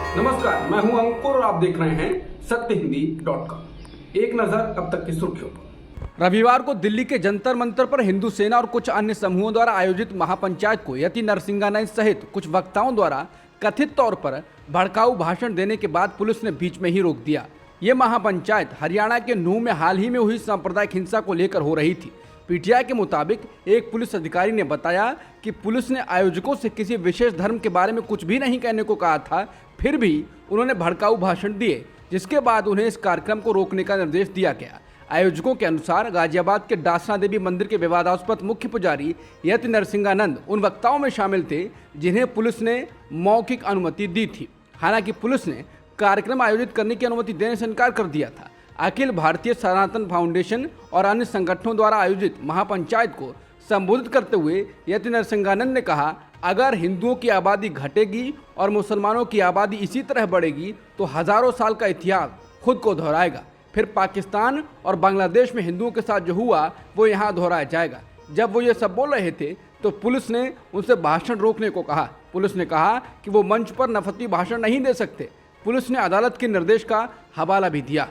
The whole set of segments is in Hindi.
नमस्कार, मैं हूं अंकुर और आप देख रहे हैं सत्यहिंदी.com। एक नजर अब तक की सुर्खियों पर। रविवार को दिल्ली के जंतर मंतर पर हिंदू सेना और कुछ अन्य समूहों द्वारा आयोजित महापंचायत को यति नरसिंहानंद सहित कुछ वक्ताओं द्वारा कथित तौर पर भड़काऊ भाषण देने के बाद पुलिस ने बीच में ही रोक दिया। ये महापंचायत हरियाणा के नूंह में हाल ही में हुई सांप्रदायिक हिंसा को लेकर हो रही थी। पीटीआई के मुताबिक एक पुलिस अधिकारी ने बताया कि पुलिस ने आयोजकों से किसी विशेष धर्म के बारे में कुछ भी नहीं कहने को कहा था, फिर भी उन्होंने भड़काऊ भाषण दिए, जिसके बाद उन्हें इस कार्यक्रम को रोकने का निर्देश दिया गया। आयोजकों के अनुसार गाजियाबाद के डासना देवी मंदिर के विवादास्पद मुख्य पुजारी यति नरसिंहानंद उन वक्ताओं में शामिल थे जिन्हें पुलिस ने मौखिक अनुमति दी थी। हालांकि पुलिस ने कार्यक्रम आयोजित करने की अनुमति देने से इनकार कर दिया था। अखिल भारतीय सनातन फाउंडेशन और अन्य संगठनों द्वारा आयोजित महापंचायत को संबोधित करते हुए यति नरसिंहानंद ने कहा, अगर हिंदुओं की आबादी घटेगी और मुसलमानों की आबादी इसी तरह बढ़ेगी तो हजारों साल का इतिहास खुद को दोहराएगा। फिर पाकिस्तान और बांग्लादेश में हिंदुओं के साथ जो हुआ वो यहाँ दोहराया जाएगा। जब वो ये सब बोल रहे थे तो पुलिस ने उनसे भाषण रोकने को कहा। पुलिस ने कहा कि वो मंच पर नफरती भाषण नहीं दे सकते। पुलिस ने अदालत के निर्देश का हवाला भी दिया।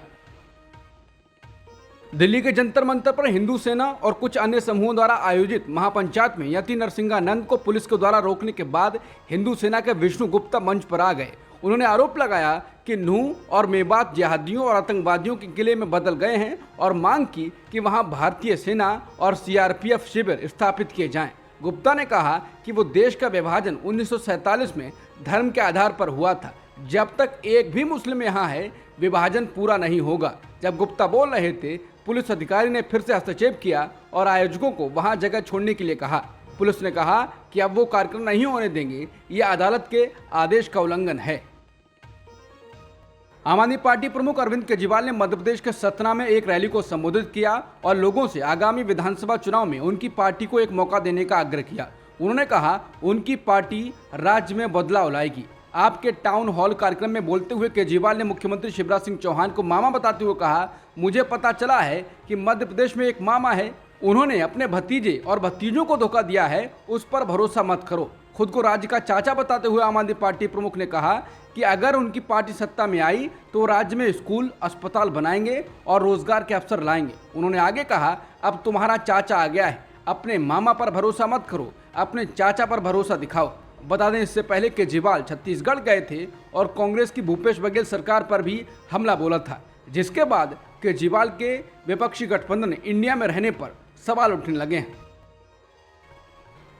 दिल्ली के जंतर मंतर पर हिंदू सेना और कुछ अन्य समूहों द्वारा आयोजित महापंचायत में यति नरसिंहानंद को पुलिस के द्वारा रोकने के बाद हिंदू सेना के विष्णु गुप्ता मंच पर आ गए। उन्होंने आरोप लगाया कि नूंह और मेवात जिहादियों और आतंकवादियों के किले में बदल गए हैं और मांग की कि वहां भारतीय सेना और सीआरपीएफ शिविर स्थापित किए जाएं। गुप्ता ने कहा कि वो देश का विभाजन 1947 में धर्म के आधार पर हुआ था। जब तक एक भी मुस्लिम यहाँ है, विभाजन पूरा नहीं होगा। जब गुप्ता बोल रहे थे, पुलिस अधिकारी ने फिर से हस्तक्षेप किया और आयोजकों को वहां जगह छोड़ने के लिए कहा। पुलिस ने कहा कि अब वो कार्यक्रम नहीं होने देंगे, ये अदालत के आदेश का उल्लंघन है। आम आदमी पार्टी प्रमुख अरविंद केजरीवाल ने मध्य प्रदेश के सतना में एक रैली को संबोधित किया और लोगों से आगामी विधानसभा चुनाव में उनकी पार्टी को एक मौका देने का आग्रह किया। उन्होंने कहा उनकी पार्टी राज्य में बदलाव लाएगी। आपके टाउन हॉल कार्यक्रम में बोलते हुए केजरीवाल ने मुख्यमंत्री शिवराज सिंह चौहान को मामा बताते हुए कहा, मुझे पता चला है कि मध्य प्रदेश में एक मामा है, उन्होंने अपने भतीजे और भतीजों को धोखा दिया है, उस पर भरोसा मत करो। खुद को राज्य का चाचा बताते हुए आम आदमी पार्टी प्रमुख ने कहा कि अगर उनकी पार्टी सत्ता में आई तो राज्य में स्कूल, अस्पताल बनाएंगे और रोजगार के अवसर लाएंगे। उन्होंने आगे कहा, अब तुम्हारा चाचा आ गया है, अपने मामा पर भरोसा मत करो, अपने चाचा पर भरोसा दिखाओ। बता दें, इससे पहले केजरीवाल छत्तीसगढ़ गए थे और कांग्रेस की भूपेश बघेल सरकार पर भी हमला बोला था, जिसके बाद केजरीवाल के विपक्षी गठबंधन इंडिया में रहने पर सवाल उठने लगे हैं।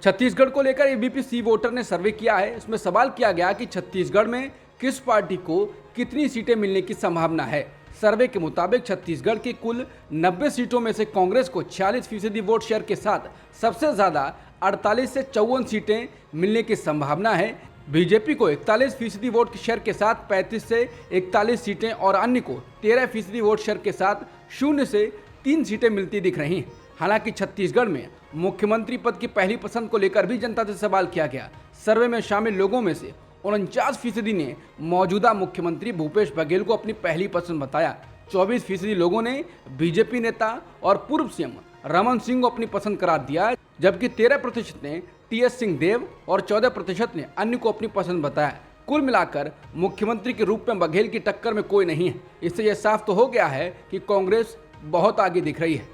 छत्तीसगढ़ को लेकर एबीपी सी वोटर ने सर्वे किया है। इसमें सवाल किया गया कि छत्तीसगढ़ में किस पार्टी को कितनी सीटें मिलने की संभावना है। सर्वे के मुताबिक छत्तीसगढ़ की कुल 90 सीटों में से कांग्रेस को 46% वोट शेयर के साथ सबसे ज्यादा 48 से 54 सीटें मिलने की संभावना है। बीजेपी को 41% वोट शेयर के साथ 35 से 41 सीटें और अन्य को 13% वोट शेयर के साथ 0 से 3 सीटें मिलती दिख रही हैं। हालांकि छत्तीसगढ़ में मुख्यमंत्री पद की पहली पसंद को लेकर भी जनता से सवाल किया गया। सर्वे में शामिल लोगों में से 49% ने मौजूदा मुख्यमंत्री भूपेश बघेल को अपनी पहली पसंद बताया। 24% लोगों ने बीजेपी नेता और पूर्व सीएम रमन सिंह को अपनी पसंद करार दिया, जबकि 13% ने टीएस सिंहदेव और 14% ने अन्य को अपनी पसंद बताया। कुल मिलाकर मुख्यमंत्री के रूप में बघेल की टक्कर में कोई नहीं है। इससे यह साफ तो हो गया है कि कांग्रेस बहुत आगे दिख रही है।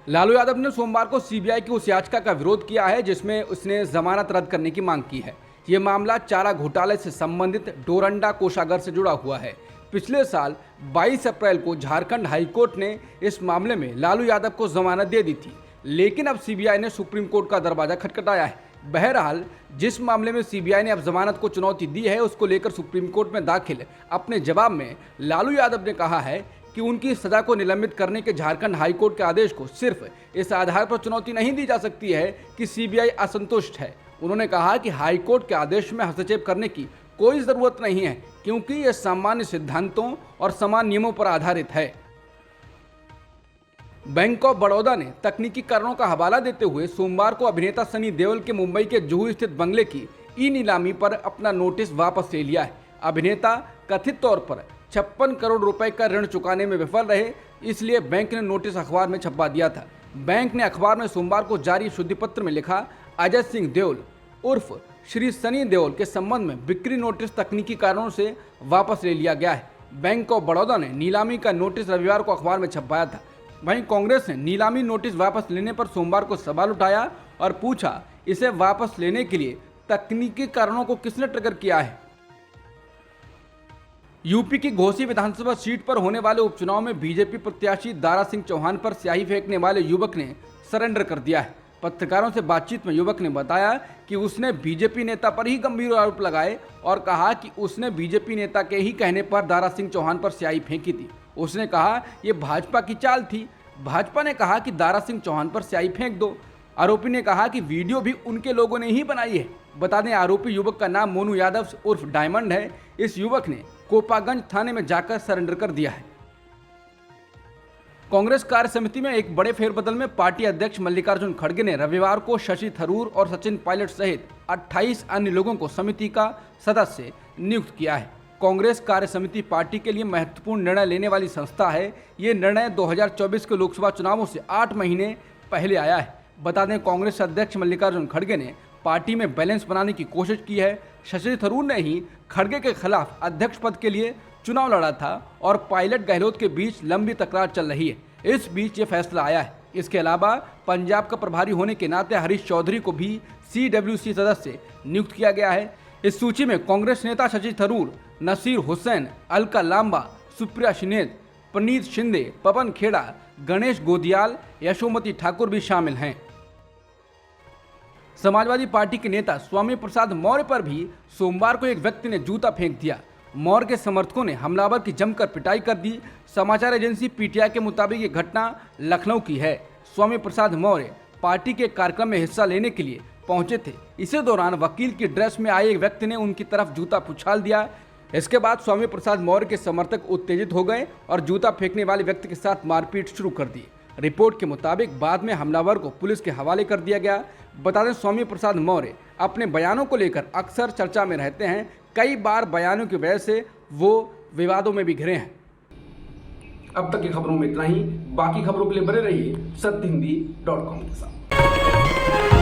लालू यादव ने सोमवार को सीबीआई की उस याचिका का विरोध किया है जिसमें उसने जमानत रद्द करने की मांग की है। ये मामला चारा घोटाले से संबंधित डोरंडा कोषागार से जुड़ा हुआ है। पिछले साल 22 अप्रैल को झारखंड हाईकोर्ट ने इस मामले में लालू यादव को जमानत दे दी थी, लेकिन अब सीबीआई ने सुप्रीम कोर्ट का दरवाजा खटखटाया है। बहरहाल, जिस मामले में सीबीआई ने अब जमानत को चुनौती दी है, उसको लेकर सुप्रीम कोर्ट में दाखिल अपने जवाब में लालू यादव ने कहा है कि उनकी सजा को निलंबित करने के झारखंड हाईकोर्ट के आदेश को सिर्फ इस आधार पर चुनौती नहीं दी जा सकती है कि सीबीआई असंतुष्ट है। उन्होंने कहा कि हाईकोर्ट के आदेश में हस्तक्षेप करने की कोई जरूरत नहीं है, क्योंकि यह सामान्य सिद्धांतों और समान नियमों पर आधारित है। बैंक ऑफ बड़ौदा ने तकनीकी कारणों का हवाला देते हुए सोमवार को अभिनेता सनी देओल के मुंबई के जुहू स्थित बंगले की ई नीलामी पर अपना नोटिस वापस ले लिया है। अभिनेता कथित तौर पर 56 करोड़ रुपए का ऋण चुकाने में विफल रहे, इसलिए बैंक ने नोटिस अखबार में छपवा दिया था। बैंक ने अखबार में सोमवार को जारी शुद्धि पत्र में लिखा, अजय सिंह देओल उर्फ श्री सनी देओल के संबंध में बिक्री नोटिस तकनीकी कारणों से वापस ले लिया गया है। बैंक ऑफ बड़ौदा ने नीलामी का नोटिस रविवार को अखबार में छपवाया था। वहीं कांग्रेस ने नीलामी नोटिस वापस लेने पर सोमवार को सवाल उठाया और पूछा, इसे वापस लेने के लिए तकनीकी कारणों को किसने ट्रिगर किया है। यूपी की घोसी विधानसभा सीट पर होने वाले उपचुनाव में बीजेपी प्रत्याशी दारा सिंह चौहान पर स्याही फेंकने वाले युवक ने सरेंडर कर दिया है। पत्रकारों से बातचीत में युवक ने बताया कि उसने बीजेपी नेता पर ही गंभीर आरोप लगाए और कहा कि उसने बीजेपी नेता के ही कहने पर दारा सिंह चौहान पर स्याही फेंकी थी। उसने कहा ये भाजपा की चाल थी। भाजपा ने कहा कि दारा सिंह चौहान पर स्याही फेंक दो। आरोपी ने कहा कि वीडियो भी उनके लोगों ने ही बनाई है। बता दें, आरोपी युवक का नाम मोनू यादव उर्फ डायमंड है। इस युवक ने कोपागंज थाने में जाकर सरेंडर कर दिया है। कांग्रेस कार्य समिति में एक बड़े फेरबदल में पार्टी अध्यक्ष मल्लिकार्जुन खड़गे ने रविवार को शशि थरूर और सचिन पायलट सहित 28 अन्य लोगों को समिति का सदस्य नियुक्त किया है। कांग्रेस कार्य समिति पार्टी के लिए महत्वपूर्ण निर्णय लेने वाली संस्था है। ये निर्णय 2024 के लोकसभा चुनावों से 8 महीने पहले आया है। बता दें, कांग्रेस अध्यक्ष मल्लिकार्जुन खड़गे ने पार्टी में बैलेंस बनाने की कोशिश की है। शशि थरूर ने ही खड़गे के खिलाफ अध्यक्ष पद के लिए चुनाव लड़ा था और पायलट गहलोत के बीच लंबी तकरार चल रही है। इस बीच ये फैसला आया है। इसके अलावा पंजाब का प्रभारी होने के नाते हरीश चौधरी को भी CWC सदस्य नियुक्त किया गया है। इस सूची में कांग्रेस नेता शशि थरूर, नसीर हुसैन, अलका लांबा, सुप्रिया शिनेत, पनीत शिंदे, पवन खेड़ा, गणेश गोदियाल, यशोमती ठाकुर भी शामिल हैं। समाजवादी पार्टी के नेता स्वामी प्रसाद मौर्य पर भी सोमवार को एक व्यक्ति ने जूता फेंक दिया। मौर्य के समर्थकों ने हमलावर की जमकर पिटाई कर दी। समाचार एजेंसी PTI के मुताबिक ये घटना लखनऊ की है। स्वामी प्रसाद मौर्य पार्टी के कार्यक्रम में हिस्सा लेने के लिए पहुंचे थे। इसी दौरान वकील की ड्रेस में आए एक व्यक्ति ने उनकी तरफ जूता उछाल दिया। इसके बाद स्वामी प्रसाद मौर्य के समर्थक उत्तेजित हो गए और जूता फेंकने वाले व्यक्ति के साथ मारपीट शुरू कर दी। रिपोर्ट के मुताबिक बाद में हमलावर को पुलिस के हवाले कर दिया गया। बता दें, स्वामी प्रसाद मौर्य अपने बयानों को लेकर अक्सर चर्चा में रहते हैं। कई बार बयानों की वजह से वो विवादों में भी घिरे हैं। अब तक की खबरों में इतना ही। बाकी खबरों के लिए बने रहिए सत्यहिंदी.com के साथ।